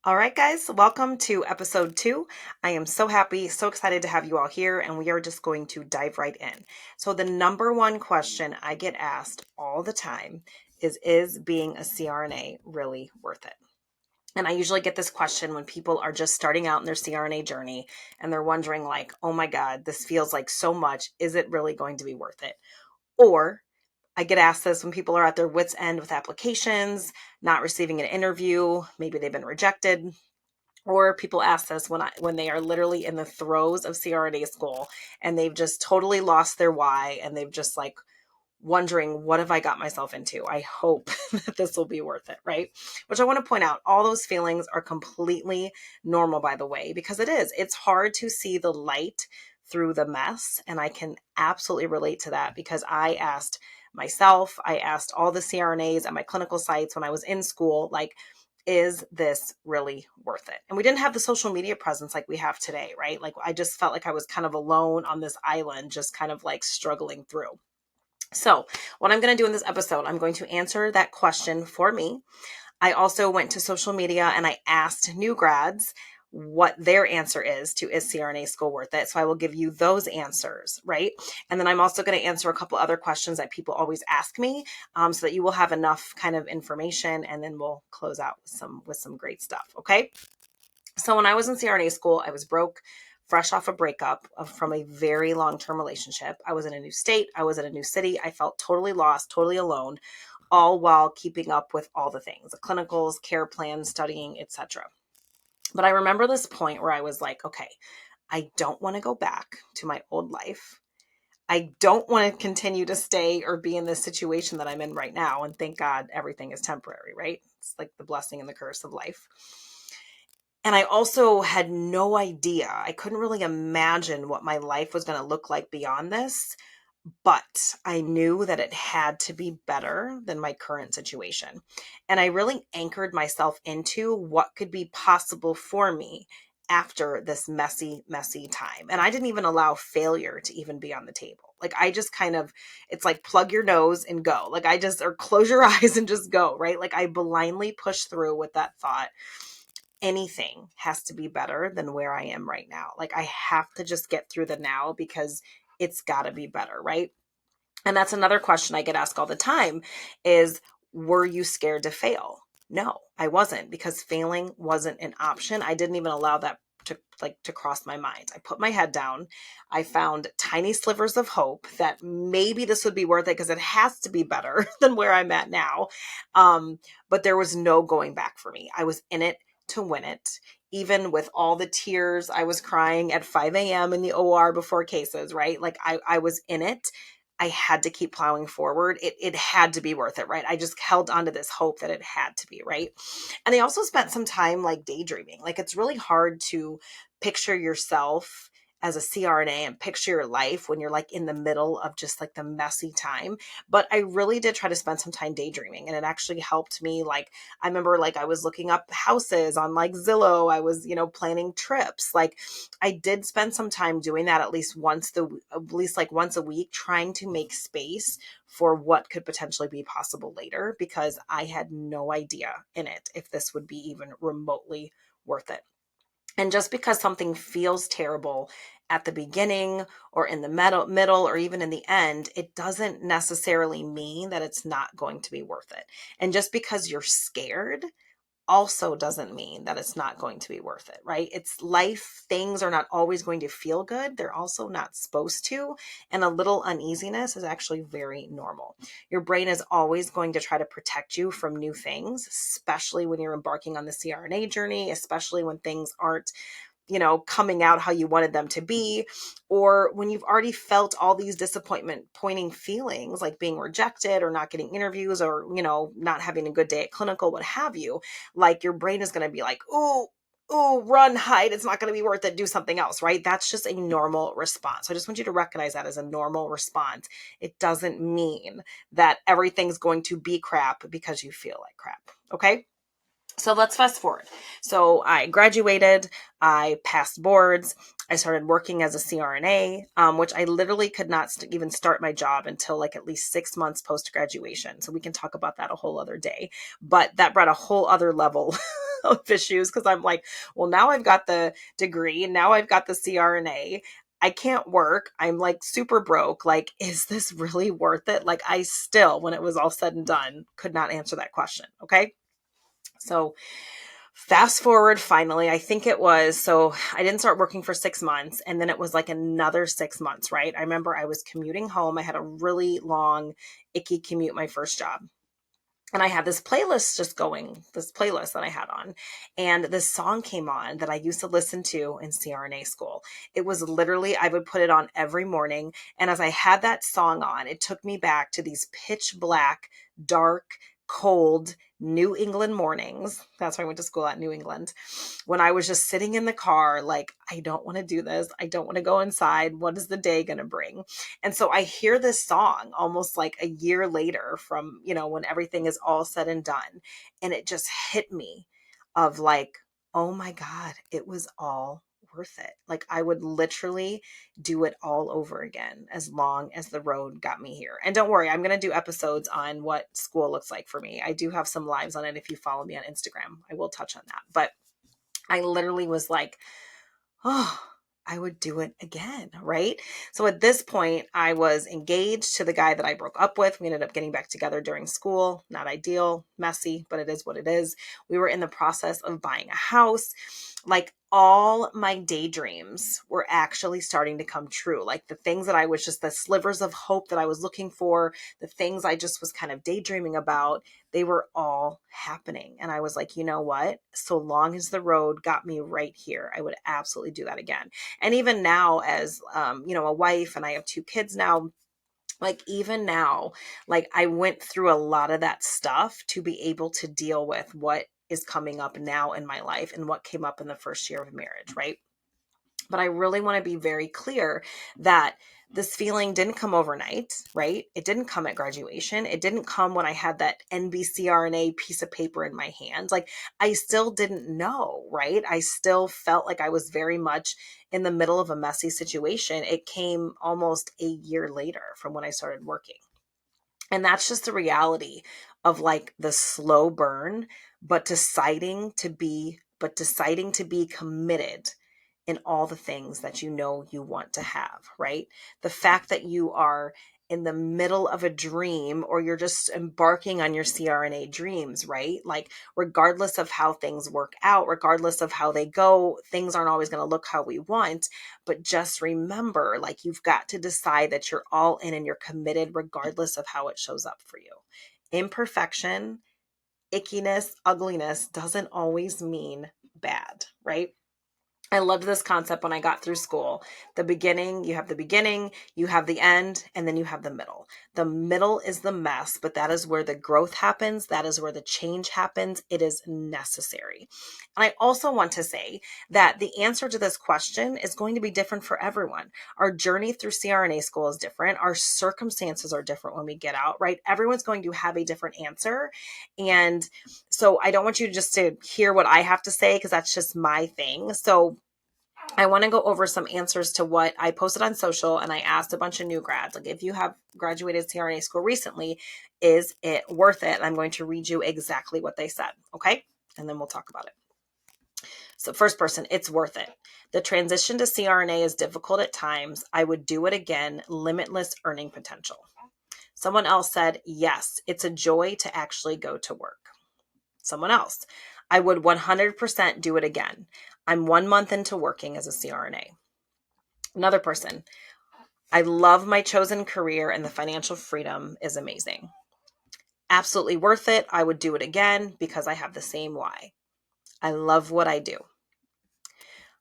All right, guys, welcome to episode 2. I am so happy, so excited to have you all here, and we are just going to dive right in. So, the number one question I get asked all the time is being a CRNA really worth it? And I usually get this question when people are just starting out in their CRNA journey and they're wondering, like, oh my God, this feels like so much. Is it really going to be worth it? Or I get asked this when people are at their wits' end with applications, not receiving an interview, maybe they've been rejected, or people ask this when they are literally in the throes of CRNA school and they've just totally lost their why and they've just like wondering, what have I got myself into? I hope that this will be worth it, right? Which I want to point out, all those feelings are completely normal, by the way, because it is. It's hard to see the light through the mess. And I can absolutely relate to that because I asked myself, I asked all the CRNAs at my clinical sites when I was in school, like, is this really worth it? And we didn't have the social media presence like we have today, right? Like I just felt like I was kind of alone on this island, just kind of like struggling through. So, what I'm going to do in this episode, I'm going to answer that question for me. I also went to social media and I asked new grads what their answer is CRNA school worth it? So I will give you those answers, right? And then I'm also going to answer a couple other questions that people always ask me, so that you will have enough kind of information, and then we'll close out with some great stuff. Okay. So when I was in CRNA school, I was broke, fresh off a breakup from a very long-term relationship. I was in a new state. I was in a new city. I felt totally lost, totally alone, all while keeping up with all the things, the clinicals, care plans, studying, etc. But I remember this point where I was like, okay, I don't want to go back to my old life. I don't want to continue to stay or be in this situation that I'm in right now. And thank God everything is temporary, right? It's like the blessing and the curse of life. And I also had no idea. I couldn't really imagine what my life was going to look like beyond this, but I knew that it had to be better than my current situation. And I really anchored myself into what could be possible for me after this messy, messy time. And I didn't even allow failure to even be on the table. Like I just kind of, it's like plug your nose and go. Like I just, or close your eyes and just go, right? Like I blindly pushed through with that thought. Anything has to be better than where I am right now. Like I have to just get through the now because it's got to be better, right? And that's another question I get asked all the time is, were you scared to fail? No, I wasn't, because failing wasn't an option. I didn't even allow that to cross my mind. I put my head down. I found tiny slivers of hope that maybe this would be worth it because it has to be better than where I'm at now. But there was no going back for me. I was in it to win it. Even with all the tears I was crying at 5 a.m. in the OR before cases, right? Like I was in it. I had to keep plowing forward. It had to be worth it, right? I just held on to this hope that it had to be, right? And I also spent some time like daydreaming. Like it's really hard to picture yourself as a CRNA and picture your life when you're like in the middle of just like the messy time. But I really did try to spend some time daydreaming, and it actually helped me. Like I remember like I was looking up houses on like Zillow. I was, planning trips. Like I did spend some time doing that at least once a week, trying to make space for what could potentially be possible later, because I had no idea in it if this would be even remotely worth it. And just because something feels terrible at the beginning or in the middle or even in the end, it doesn't necessarily mean that it's not going to be worth it. And just because you're scared also doesn't mean that it's not going to be worth it, right? It's life. Things are not always going to feel good. They're also not supposed to. And a little uneasiness is actually very normal. Your brain is always going to try to protect you from new things, especially when you're embarking on the CRNA journey, especially when things aren't coming out how you wanted them to be, or when you've already felt all these disappointment pointing feelings like being rejected or not getting interviews or, not having a good day at clinical, what have you. Like your brain is going to be like, oh, run, hide. It's not going to be worth it. Do something else, right? That's just a normal response. So I just want you to recognize that as a normal response. It doesn't mean that everything's going to be crap because you feel like crap. Okay. So let's fast forward. So I graduated, I passed boards, I started working as a CRNA, which I literally could not even start my job until like at least 6 months post graduation. So we can talk about that a whole other day. But that brought a whole other level of issues because I'm like, well, now I've got the degree, now I've got the CRNA. I can't work. I'm like super broke. Like, is this really worth it? Like, I still, when it was all said and done, could not answer that question. Okay. So fast forward, finally, I think it was, so I didn't start working for 6 months, and then it was like another 6 months, right? I remember I was commuting home. I had a really long, icky commute my first job. And I had this playlist just going, this playlist that I had on. And this song came on that I used to listen to in CRNA school. It was literally, I would put it on every morning. And as I had that song on, it took me back to these pitch black, dark, cold New England mornings. That's why I went to school at New England. When I was just sitting in the car, like, I don't want to do this. I don't want to go inside. What is the day going to bring? And so I hear this song almost like a year later from, when everything is all said and done. And it just hit me of like, oh my God, it was all worth it. Like I would literally do it all over again as long as the road got me here. And don't worry, I'm going to do episodes on what school looks like for me. I do have some lives on it. If you follow me on Instagram, I will touch on that. But I literally was like, oh, I would do it again, right? So at this point, I was engaged to the guy that I broke up with. We ended up getting back together during school. Not ideal, messy, but it is what it is. We were in the process of buying a house. Like all my daydreams were actually starting to come true. Like the things that I was just the slivers of hope that I was looking for, the things I just was kind of daydreaming about, they were all happening. And I was like, you know what? So long as the road got me right here, I would absolutely do that again. And even now as, a wife, and I have 2 kids now, like even now, like I went through a lot of that stuff to be able to deal with what is coming up now in my life and what came up in the first year of marriage, right? But I really want to be very clear that this feeling didn't come overnight, right? It didn't come at graduation. It didn't come when I had that NBCRNA piece of paper in my hand. Like I still didn't know, right? I still felt like I was very much in the middle of a messy situation. It came almost a year later from when I started working. And that's just the reality of like the slow burn, but deciding to be committed in all the things that you want to have, right? The fact that you are in the middle of a dream or you're just embarking on your CRNA dreams, right? Like regardless of how things work out, regardless of how they go, things aren't always going to look how we want, but just remember, like you've got to decide that you're all in and you're committed regardless of how it shows up for you. Imperfection, ickiness, ugliness doesn't always mean bad, right? I loved this concept when I got through school. You have the beginning, you have the end, and then you have the middle. The middle is the mess, but that is where the growth happens. That is where the change happens. It is necessary. And I also want to say that the answer to this question is going to be different for everyone. Our journey through CRNA school is different. Our circumstances are different when we get out, right? Everyone's going to have a different answer. And so I don't want you just to hear what I have to say because that's just my thing. So I want to go over some answers to what I posted on social, and I asked a bunch of new grads, like if you have graduated CRNA school recently, is it worth it? And I'm going to read you exactly what they said. Okay. And then we'll talk about it. So first person, it's worth it. The transition to CRNA is difficult at times. I would do it again. Limitless earning potential. Someone else said, yes, it's a joy to actually go to work. Someone else, I would 100% do it again. I'm 1 month into working as a CRNA. Another person, I love my chosen career and the financial freedom is amazing. Absolutely worth it. I would do it again because I have the same why. I love what I do.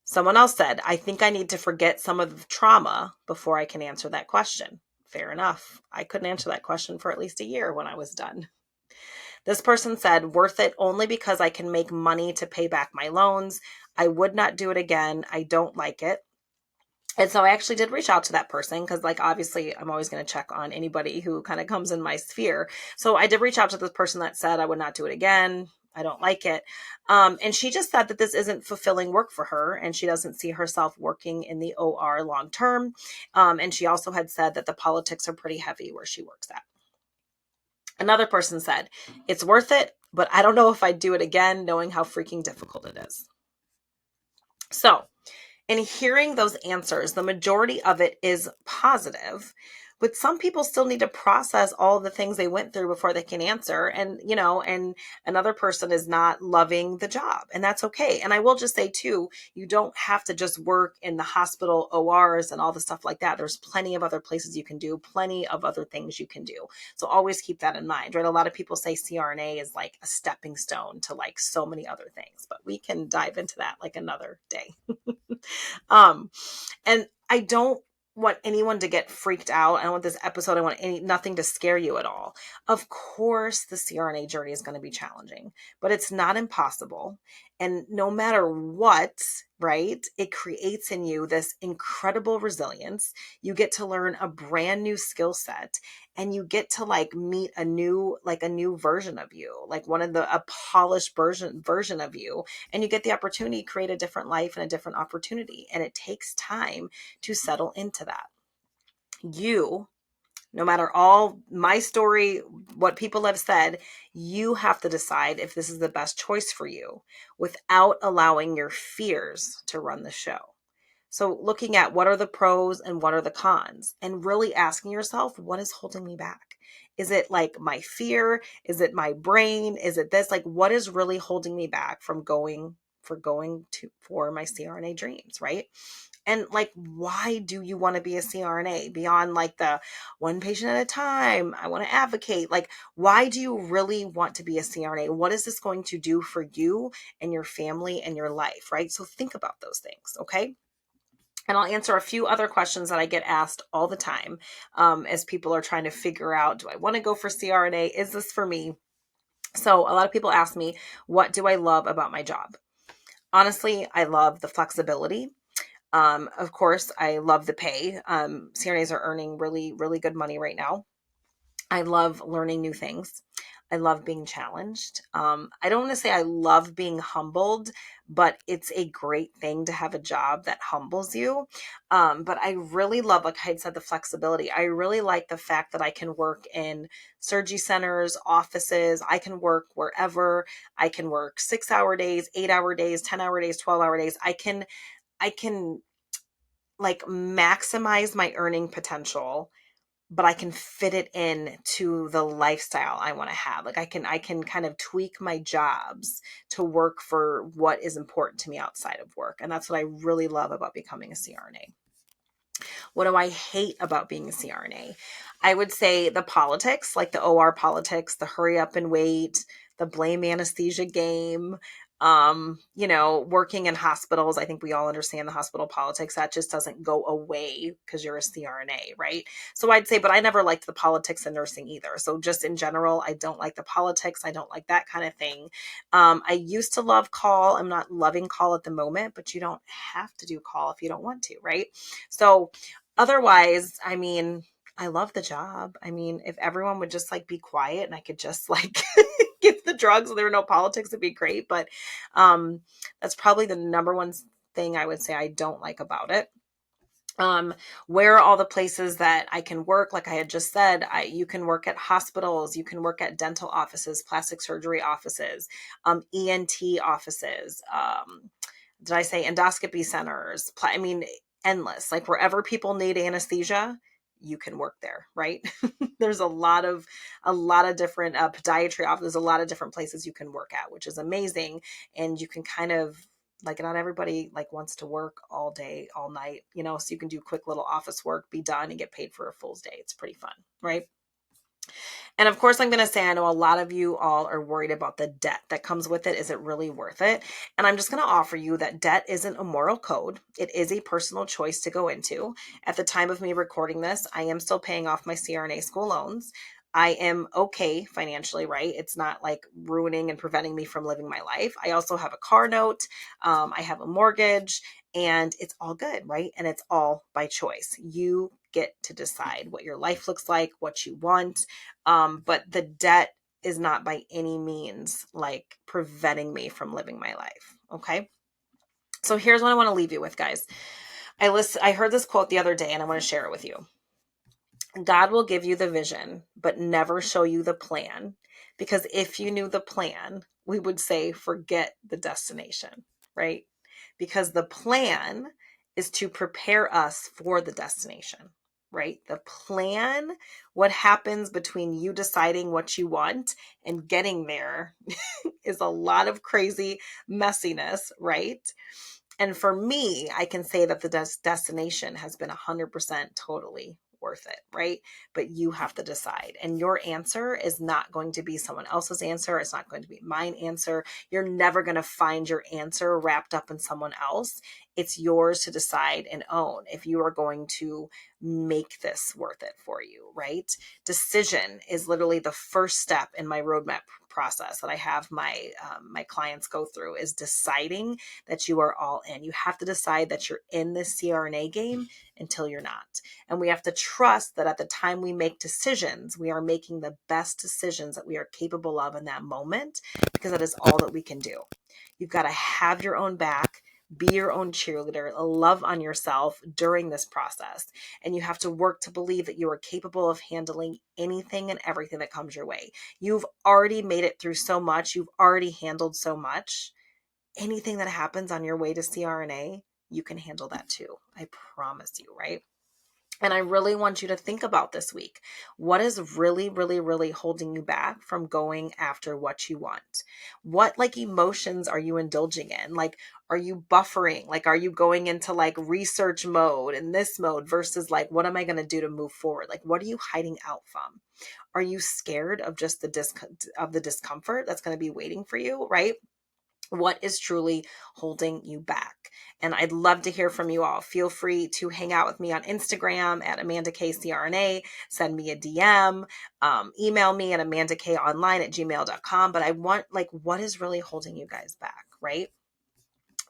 Someone else said, I think I need to forget some of the trauma before I can answer that question. Fair enough. I couldn't answer that question for at least a year when I was done. This person said, worth it only because I can make money to pay back my loans. I would not do it again. I don't like it. And so I actually did reach out to that person because, like, obviously I'm always going to check on anybody who kind of comes in my sphere. So I did reach out to this person that said I would not do it again. I don't like it. And she just said that this isn't fulfilling work for her, and she doesn't see herself working in the OR long term. And she also had said that the politics are pretty heavy where she works at. Another person said, it's worth it, but I don't know if I'd do it again, knowing how freaking difficult it is. So, in hearing those answers, the majority of it is positive, but some people still need to process all the things they went through before they can answer. And, and another person is not loving the job, and that's okay. And I will just say too, you don't have to just work in the hospital ORs and all the stuff like that. There's plenty of other places you can do, plenty of other things you can do. So always keep that in mind, right? A lot of people say CRNA is like a stepping stone to like so many other things, but we can dive into that like another day. And I don't want anyone to get freaked out. I don't want this episode, I want nothing to scare you at all. Of course, the CRNA journey is going to be challenging, but it's not impossible. And no matter what, right, it creates in you this incredible resilience. You get to learn a brand new skill set, and you get to like meet a new version of you, like a polished version of you. And you get the opportunity to create a different life and a different opportunity. And it takes time to settle into that. No matter all my story, what people have said, you have to decide if this is the best choice for you without allowing your fears to run the show. So looking at what are the pros and what are the cons, and really asking yourself, what is holding me back? Is it like my fear? Is it my brain? Is it this? Like, what is really holding me back from going for my CRNA dreams, right? And like, why do you want to be a CRNA beyond like the one patient at a time? I want to advocate. Like, why do you really want to be a CRNA? What is this going to do for you and your family and your life, right? So think about those things, okay? And I'll answer a few other questions that I get asked all the time as people are trying to figure out, do I want to go for CRNA? Is this for me? So a lot of people ask me, what do I love about my job? Honestly, I love the flexibility. Of course, I love the pay. CRNAs are earning really, really good money right now. I love learning new things. I love being challenged. I don't want to say I love being humbled, but it's a great thing to have a job that humbles you. But I really love, like I had said, the flexibility. I really like the fact that I can work in surgery centers, offices. I can work wherever. I can work 6-hour days, 8-hour days, 10-hour days, 12-hour days. I can like maximize my earning potential, but I can fit it in to the lifestyle I want to have. Like I can kind of tweak my jobs to work for what is important to me outside of work. And that's what I really love about becoming a CRNA. What do I hate about being a CRNA? I would say the politics, like the OR politics, the hurry up and wait, the blame anesthesia game. Working in hospitals, I think we all understand the hospital politics. That just doesn't go away because you're a CRNA, right? So I'd say, but I never liked the politics in nursing either. So just in general, I don't like the politics. I don't like that kind of thing. I used to love call. I'm not loving call at the moment, but you don't have to do call if you don't want to, right? So otherwise, I mean, I love the job. I mean, if everyone would just like be quiet and I could just like get the drugs and there were no politics, it'd be great. But that's probably the number one thing I would say I don't like about it. Where are all the places that I can work? Like I had just said, you can work at hospitals, you can work at dental offices, plastic surgery offices, ENT offices. Did I say endoscopy centers? I mean, endless. Like wherever people need anesthesia, you can work there, right? There's a lot of different podiatry offices, a lot of different places you can work at, which is amazing. And you can kind of like, not everybody like wants to work all day, all night, so you can do quick little office work, be done and get paid for a full day. It's pretty fun, right? And of course, I'm going to say, I know a lot of you all are worried about the debt that comes with it. Is it really worth it? And I'm just going to offer you that debt isn't a moral code. It is a personal choice to go into. At the time of me recording this, I am still paying off my CRNA school loans. I am okay financially, right? It's not like ruining and preventing me from living my life. I also have a car note. I have a mortgage, and it's all good, right? And it's all by choice. You get to decide what your life looks like, what you want. But the debt is not by any means like preventing me from living my life. Okay. So here's what I want to leave you with, guys. I heard this quote the other day and I want to share it with you. God will give you the vision, but never show you the plan. Because if you knew the plan, we would say, forget the destination, right? Because the plan is to prepare us for the destination, right? The plan, what happens between you deciding what you want and getting there is a lot of crazy messiness, right? And for me, I can say that the destination has been 100% totally worth it, right? But you have to decide. And your answer is not going to be someone else's answer. It's not going to be mine answer. You're never going to find your answer wrapped up in someone else. It's yours to decide and own if you are going to make this worth it for you, right? Decision is literally the first step in my roadmap process that I have my clients go through, is deciding that you are all in. You have to decide that you're in this CRNA game until you're not. And we have to trust that at the time we make decisions, we are making the best decisions that we are capable of in that moment, because that is all that we can do. You've got to have your own back, be your own cheerleader, love on yourself during this process. And you have to work to believe that you are capable of handling anything and everything that comes your way. You've already made it through so much. You've already handled so much. Anything that happens on your way to CRNA, you can handle that too. I promise you, right? And I really want you to think about this week. What is really, really, really holding you back from going after what you want? What like emotions are you indulging in? Like, are you buffering? Like, are you going into like research mode and this mode versus like, what am I going to do to move forward? Like, what are you hiding out from? Are you scared of just the discomfort that's going to be waiting for you, right? What is truly holding you back? And I'd love to hear from you all. Feel free to hang out with me on Instagram at Amanda Kay CRNA. Send me a DM, email me at amandakayonline@gmail.com. But I want, like, what is really holding you guys back, right?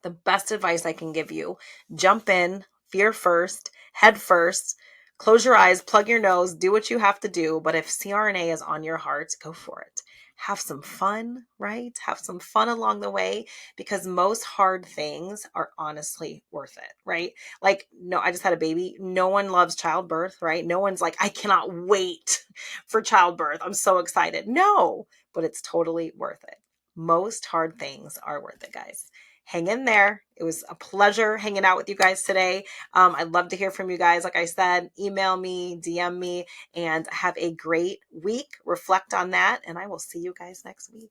The best advice I can give you: jump in, fear first, head first, close your eyes, plug your nose, do what you have to do. But if CRNA is on your heart, go for it. Have some fun, right? Have some fun along the way, because most hard things are honestly worth it, right? Like, no, I just had a baby. No one loves childbirth, right? No one's like, I cannot wait for childbirth. I'm so excited. No, but it's totally worth it. Most hard things are worth it, guys. Hang in there. It was a pleasure hanging out with you guys today. I'd love to hear from you guys. Like I said, email me, DM me, and have a great week. Reflect on that, and I will see you guys next week.